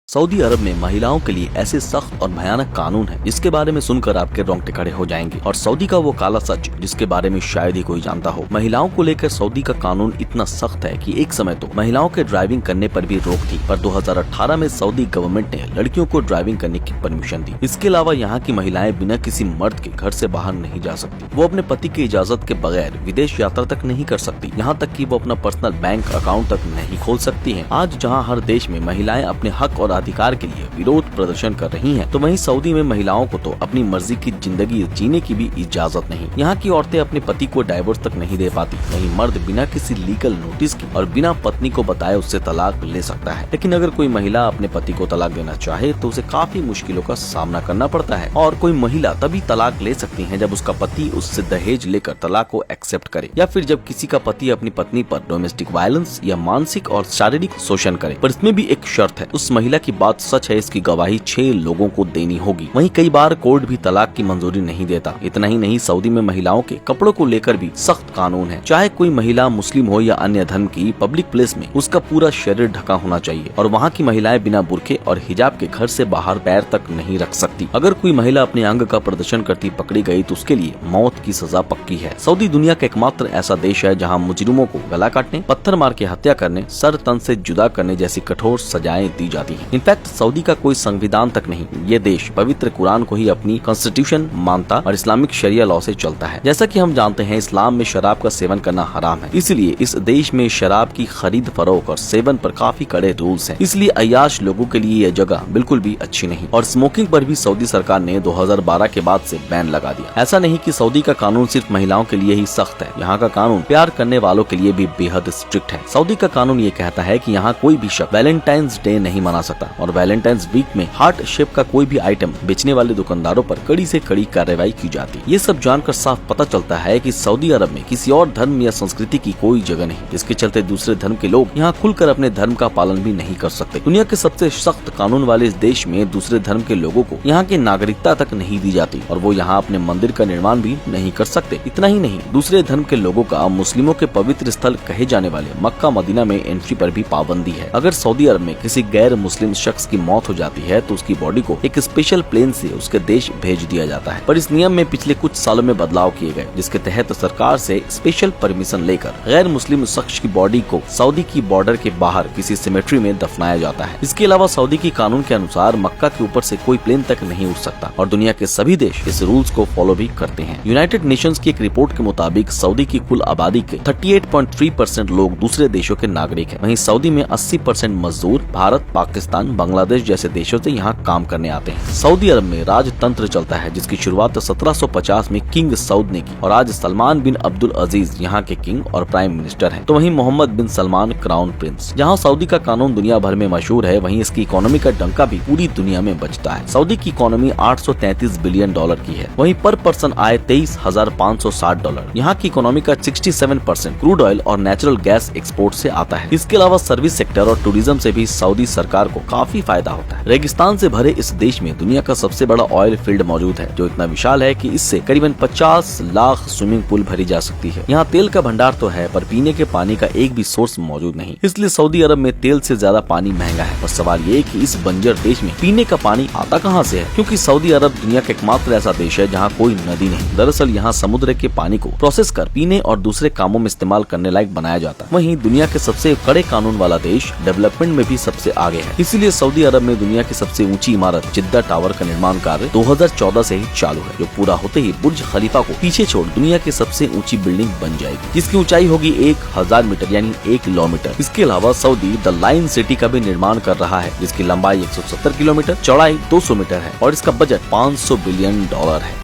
Saudi अरब में महिलाओं के लिए ऐसे सख्त और भयानक कानून हैं जिसके बारे में सुनकर आपके रोंगटे खड़े हो जाएंगे। और सऊदी का वो काला सच जिसके बारे में शायद ही कोई जानता हो। महिलाओं को लेकर सऊदी का कानून इतना सख्त है कि एक समय तो महिलाओं के ड्राइविंग करने पर भी रोक थी, पर 2018 में सऊदी गवर्नमेंट ने लड़कियों को ड्राइविंग करने की परमिशन दी। इसके अलावा यहाँ की महिलाएं बिना किसी मर्द के घर से बाहर नहीं जा सकती। वो अपने पति की इजाजत के बगैर विदेश यात्रा तक नहीं कर सकती। यहाँ तक कि वो अपना पर्सनल बैंक अकाउंट तक नहीं खोल सकती हैं। आज जहाँ हर देश में महिलाएं अपने हक और अधिकार के लिए विरोध प्रदर्शन कर रही हैं, तो वहीं सऊदी में महिलाओं को तो अपनी मर्जी की जिंदगी जीने की भी इजाजत नहीं। यहाँ की औरतें अपने पति को डाइवोर्स तक नहीं दे पाती। वहीं मर्द बिना किसी लीगल नोटिस के और बिना पत्नी को बताए उससे तलाक ले सकता है। लेकिन अगर कोई महिला अपने पति को तलाक देना चाहे तो उसे काफी मुश्किलों का सामना करना पड़ता है। और कोई महिला तभी तलाक ले सकती है जब उसका पति उससे दहेज लेकर तलाक को एक्सेप्ट करे, या फिर जब किसी का पति अपनी पत्नी पर डोमेस्टिक वायलेंस या मानसिक और शारीरिक शोषण करे। पर इसमें भी एक शर्त है, उस महिला की बात सच है, इसकी गवाही 6 लोगों को देनी होगी। वहीं कई बार कोर्ट भी तलाक की मंजूरी नहीं देता। इतना ही नहीं, सऊदी में महिलाओं के कपड़ों को लेकर भी सख्त कानून है। चाहे कोई महिला मुस्लिम हो या अन्य धर्म की, पब्लिक प्लेस में उसका पूरा शरीर ढका होना चाहिए। और वहाँ की महिलाएं बिना बुर्के और हिजाब के घर से बाहर पैर तक नहीं रख सकती। अगर कोई महिला अपने अंग का प्रदर्शन करती पकड़ी गई तो उसके लिए मौत की सजा पक्की है। सऊदी दुनिया का एकमात्र ऐसा देश है जहाँ मुजरिमों को गला काटने, पत्थर मार के हत्या करने, सर तन से जुदा करने जैसी कठोर सजाएं दी जाती हैं। इनफैक्ट सऊदी का कोई संविधान तक नहीं, ये देश पवित्र कुरान को ही अपनी कॉन्स्टिट्यूशन मानता और इस्लामिक शरिया लॉ से चलता है। जैसा कि हम जानते हैं, इस्लाम में शराब का सेवन करना हराम है। इसलिए इस देश में शराब की खरीद फरोख्त और सेवन पर काफी कड़े रूल्स हैं। इसलिए अय्याश लोगों के लिए यह जगह बिल्कुल भी अच्छी नहीं। और स्मोकिंग पर भी सऊदी सरकार ने 2012 के बाद से बैन लगा दिया। ऐसा नहीं कि सऊदी का कानून सिर्फ महिलाओं के लिए ही सख्त है, यहाँ का कानून प्यार करने वालों के लिए भी बेहद स्ट्रिक्ट है। सऊदी का कानून ये कहता है कि यहाँ कोई भी शख्स वैलेंटाइंस डे नहीं मना सकता, और वैलेंटाइंस वीक में हार्ट शेप का कोई भी आइटम बेचने वाले दुकानदारों पर कड़ी से कड़ी कार्रवाई की जाती है। ये सब जानकर साफ पता चलता है कि सऊदी अरब में किसी और धर्म या संस्कृति की कोई जगह नहीं, जिसके चलते दूसरे धर्म के लोग यहाँ खुलकर अपने धर्म का पालन भी नहीं कर सकते। दुनिया के सबसे सख्त कानून वाले इस देश में दूसरे धर्म के लोगों को यहाँ की नागरिकता तक नहीं दी जाती, और वो यहाँ अपने मंदिर का निर्माण भी नहीं कर सकते। इतना ही नहीं, दूसरे धर्म के लोगों का मुस्लिमों के पवित्र स्थल कहे जाने वाले मक्का मदीना में एंट्री पर भी पाबंदी है। अगर सऊदी अरब में किसी गैर मुस्लिम शख्स की मौत हो जाती है तो उसकी बॉडी को एक स्पेशल प्लेन से उसके देश भेज दिया जाता है। पर इस नियम में पिछले कुछ सालों में बदलाव किए गए, जिसके तहत सरकार से स्पेशल परमिशन लेकर गैर मुस्लिम शख्स की बॉडी को सऊदी की बॉर्डर के बाहर किसी सिमेट्री में दफनाया जाता है। इसके अलावा सऊदी की कानून के अनुसार मक्का के ऊपर से कोई प्लेन तक नहीं उड़ सकता, और दुनिया के सभी देश इस रूल्स को फॉलो भी करते हैं। यूनाइटेड नेशंस की एक रिपोर्ट के मुताबिक सऊदी की कुल आबादी के 38.3% लोग दूसरे देशों के नागरिक हैं। वहीं सऊदी में 80% मजदूर भारत, पाकिस्तान, बांग्लादेश जैसे देशों से यहाँ काम करने आते हैं। सऊदी अरब में राजतंत्र चलता है, जिसकी शुरुआत 1750 में किंग सऊद ने की, और आज सलमान बिन अब्दुल अजीज यहाँ के किंग और प्राइम मिनिस्टर हैं। तो वहीं मोहम्मद बिन सलमान क्राउन प्रिंस। जहाँ सऊदी का कानून दुनिया भर में मशहूर है, वहीं इसकी इकोनॉमी का डंका भी पूरी दुनिया में बजता है। सऊदी की इकोनॉमी $833 बिलियन की है। वहीं पर पर्सन आय $23,560। यहाँ की इकोनॉमी का 67% क्रूड ऑयल और नेचुरल गैस एक्सपोर्ट से आता है। इसके अलावा सर्विस सेक्टर और टूरिज्म से भी सऊदी सरकार को काफी फायदा होता है। रेगिस्तान से भरे इस देश में दुनिया का सबसे बड़ा ऑयल फील्ड मौजूद है, जो इतना विशाल है कि इससे करीबन 50 लाख स्विमिंग पूल भरी जा सकती है। यहाँ तेल का भंडार तो है, पर पीने के पानी का एक भी सोर्स मौजूद नहीं। इसलिए सऊदी अरब में तेल से ज्यादा पानी महंगा है। और सवाल ये कि इस बंजर देश में पीने का पानी आता कहाँ से है? क्योंकि सऊदी अरब दुनिया का एकमात्र ऐसा देश है जहाँ कोई नदी नहीं। दरअसल यहाँ समुद्र के पानी को प्रोसेस कर पीने और दूसरे कामों में इस्तेमाल करने लायक बनाया जाता है। वहीं दुनिया के सबसे कड़े कानून वाला देश डेवलपमेंट में भी सबसे आगे है। इसीलिए सऊदी अरब में दुनिया की सबसे ऊंची इमारत जिद्दा टावर का निर्माण कार्य 2014 से ही चालू है, जो पूरा होते ही बुर्ज खलीफा को पीछे छोड़ दुनिया की सबसे ऊंची बिल्डिंग बन जाएगी, जिसकी ऊंचाई होगी 1000 मीटर यानी 1 किलोमीटर। इसके अलावा सऊदी द लाइन सिटी का भी निर्माण कर रहा है, जिसकी लंबाई 170 किलोमीटर, चौड़ाई 200 मीटर है, और इसका बजट $500 बिलियन है।